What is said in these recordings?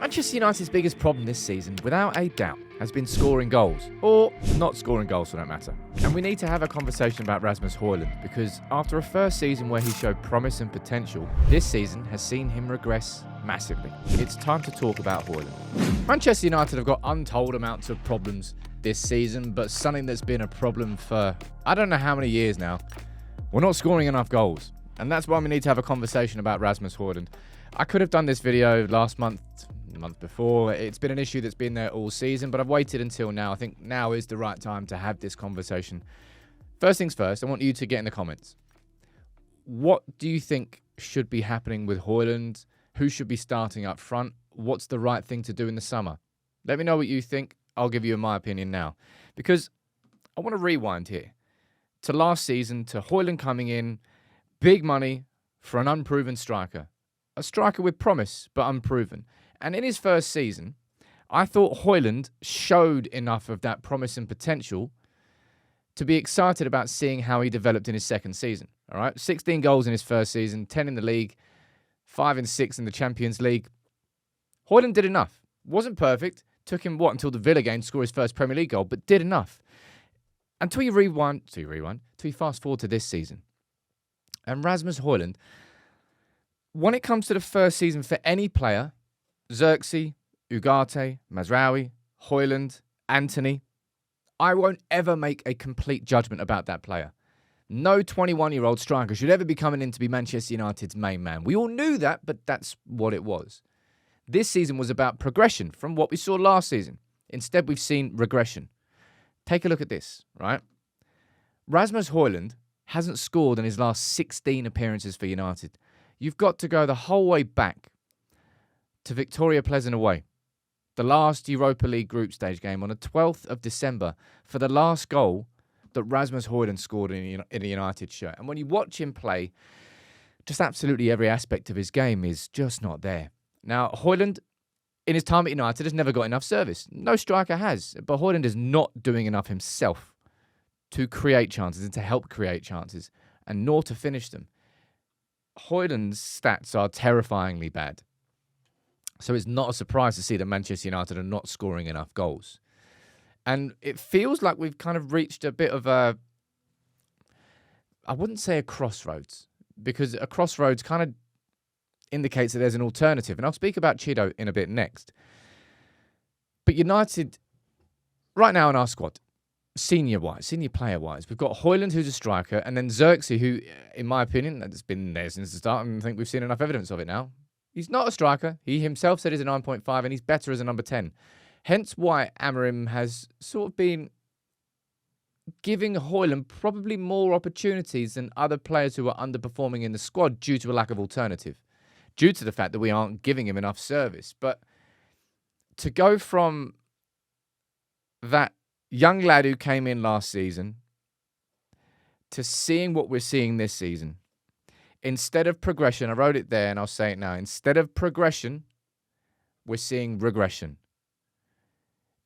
Manchester United's biggest problem this season, without a doubt, has been scoring goals. Or not scoring goals for that matter. And we need to have a conversation about Rasmus Hojlund, because after a first season where he showed promise and potential, this season has seen him regress massively. It's time to talk about Hojlund. Manchester United have got untold amounts of problems this season, but something that's been a problem for I don't know how many years now. We're not scoring enough goals. And that's why we need to have a conversation about Rasmus Hojlund. I could have done this video last month, the month before. It's been an issue that's been there all season, but I've waited until now. I think now is the right time to have this conversation. First things first, I want you to get in the comments. What do you think should be happening with Hojlund? Who should be starting up front? What's the right thing to do in the summer? Let me know what you think. I'll give you my opinion now. Because I want to rewind here to last season, to Hojlund coming in, big money for an unproven striker. A striker with promise, but unproven. And in his first season, I thought Hojlund showed enough of that promise and potential to be excited about seeing how he developed in his second season. All right, 16 goals in his first season, 10 in the league, 5 and 6 in the Champions League. Hojlund did enough. Wasn't perfect. Took him, until the Villa game to score his first Premier League goal, but did enough. Until you fast forward to this season. And Rasmus Hojlund, when it comes to the first season for any player, Xerxes, Ugarte, Mazraoui, Hojlund, Anthony, I won't ever make a complete judgment about that player. No 21-year-old striker should ever be coming in to be Manchester United's main man. We all knew that, but that's what it was. This season was about progression from what we saw last season. Instead, we've seen regression. Take a look at this, right? Rasmus Hojlund hasn't scored in his last 16 appearances for United. You've got to go the whole way back to Victoria Pleasant away, the last Europa League group stage game on the 12th of December for the last goal that Rasmus Hojlund scored in a United shirt. And when you watch him play, just absolutely every aspect of his game is just not there. Now, Hojlund, in his time at United, has never got enough service. No striker has, but Hojlund is not doing enough himself to create chances and to help create chances, and nor to finish them. Hojlund's stats are terrifyingly bad. So it's not a surprise to see that Manchester United are not scoring enough goals. And it feels like we've kind of reached a bit of a, I wouldn't say a crossroads, because a crossroads kind of indicates that there's an alternative. And I'll speak about Chido in a bit next. But United, right now in our squad, senior player-wise, we've got Hojlund, who's a striker, and then Xerxes, who, in my opinion, has been there since the start, and I think we've seen enough evidence of it now. He's not a striker. He himself said he's a 9.5, and he's better as a number 10. Hence why Amorim has sort of been giving Hojlund probably more opportunities than other players who are underperforming in the squad due to a lack of alternative, due to the fact that we aren't giving him enough service. But to go from that young lad who came in last season to seeing what we're seeing this season, instead of progression, I wrote it there and I'll say it now, instead of progression, we're seeing regression.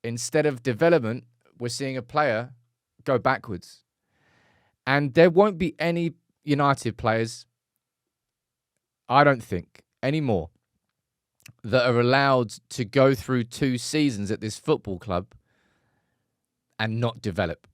Instead of development, we're seeing a player go backwards. And there won't be any United players, I don't think, anymore, that are allowed to go through 2 seasons at this football club and not develop.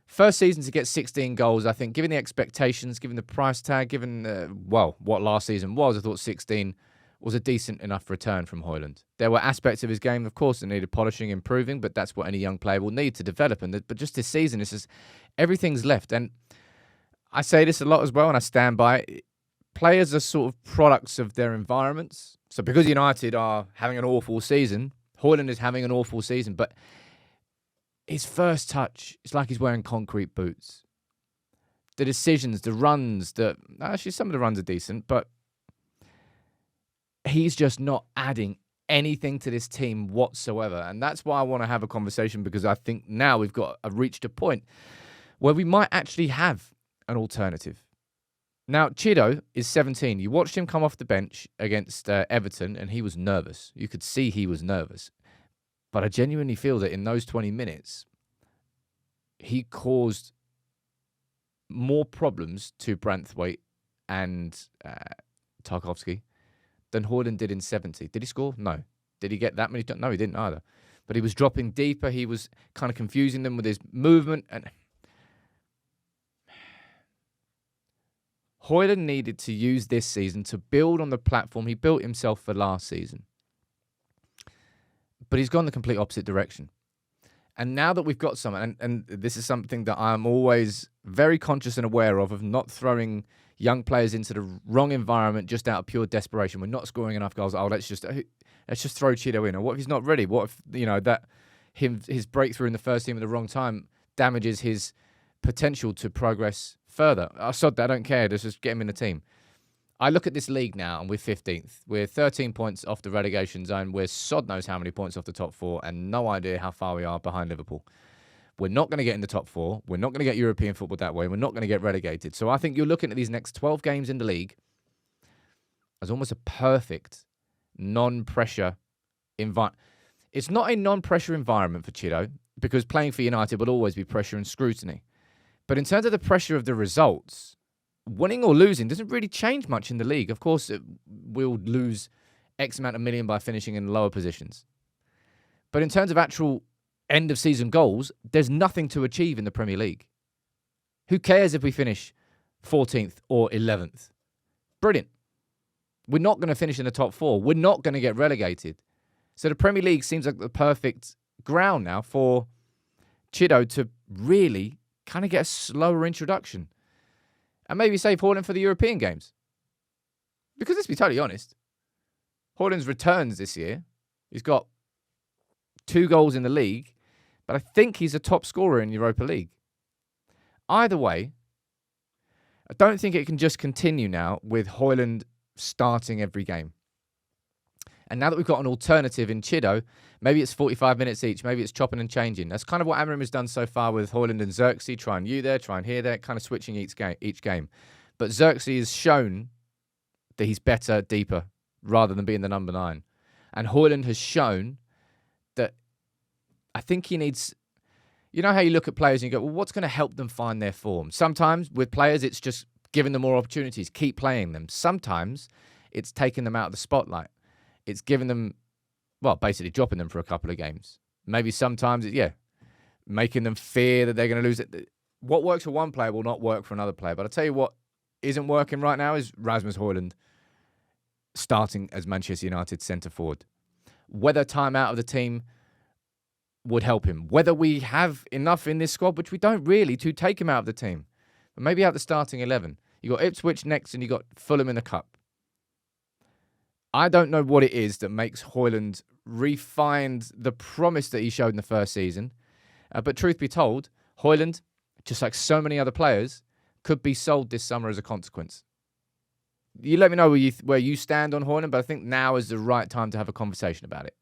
First season to get 16 goals, I think, given the expectations, given the price tag, given, what last season was, I thought 16 was a decent enough return from Hojlund. There were aspects of his game, of course, that needed polishing, improving, but that's what any young player will need to develop. But just this season, it's just everything's left. And I say this a lot as well, and I stand by it. Players are sort of products of their environments. So because United are having an awful season, Hojlund is having an awful season, but his first touch, it's like he's wearing concrete boots. The decisions, the runs, actually some of the runs are decent, but he's just not adding anything to this team whatsoever. And that's why I want to have a conversation, because I think now we've reached a point where we might actually have an alternative. Now, Chido is 17. You watched him come off the bench against Everton, and he was nervous. You could see he was nervous. But I genuinely feel that in those 20 minutes, he caused more problems to Branthwaite and Tarkowski than Hojlund did in 70. Did he score? No. Did he get that many? No, he didn't either. But he was dropping deeper. He was kind of confusing them with his movement. And Hojlund needed to use this season to build on the platform he built himself for last season. But he's gone the complete opposite direction. And now that we've got someone, and this is something that I'm always very conscious and aware of not throwing young players into the wrong environment just out of pure desperation. We're not scoring enough goals. Oh, let's just throw Chido in. Or what if he's not ready? What if, that his breakthrough in the first team at the wrong time damages his potential to progress further? I sod that. I don't care. Let's just get him in the team. I look at this league now, and we're 15th. We're 13 points off the relegation zone. We're sod knows how many points off the top four, and no idea how far we are behind Liverpool. We're not going to get in the top four. We're not going to get European football that way. We're not going to get relegated. So I think you're looking at these next 12 games in the league as almost a perfect non-pressure environment. It's not a non-pressure environment for Chido, because playing for United will always be pressure and scrutiny. But in terms of the pressure of the results, winning or losing doesn't really change much in the league. Of course, we'll lose X amount of million by finishing in lower positions. But in terms of actual end-of-season goals, there's nothing to achieve in the Premier League. Who cares if we finish 14th or 11th? Brilliant. We're not going to finish in the top four. We're not going to get relegated. So the Premier League seems like the perfect ground now for Chido to really kind of get a slower introduction. And maybe save Hojlund for the European games. Because let's be totally honest, Hojlund's returns this year, he's got 2 goals in the league, but I think he's a top scorer in Europa League. Either way, I don't think it can just continue now with Hojlund starting every game. And now that we've got an alternative in Chido, maybe it's 45 minutes each, maybe it's chopping and changing. That's kind of what Amorim has done so far with Hojlund and Xerxes, trying you there, trying here there, kind of switching each game. But Xerxes has shown that he's better, deeper, rather than being the number 9. And Hojlund has shown that I think he needs... You know how you look at players and you go, well, what's going to help them find their form? Sometimes with players, it's just giving them more opportunities, keep playing them. Sometimes it's taking them out of the spotlight. It's giving them, well, basically dropping them for a couple of games. Maybe sometimes, making them fear that they're going to lose it. What works for one player will not work for another player. But I'll tell you what isn't working right now is Rasmus Hojlund starting as Manchester United centre-forward. Whether time out of the team would help him. Whether we have enough in this squad, which we don't really, to take him out of the team. But maybe out the starting 11. You got Ipswich next and you got Fulham in the Cup. I don't know what it is that makes Hojlund refine the promise that he showed in the first season. But truth be told, Hojlund, just like so many other players, could be sold this summer as a consequence. You let me know where you stand on Hojlund, but I think now is the right time to have a conversation about it.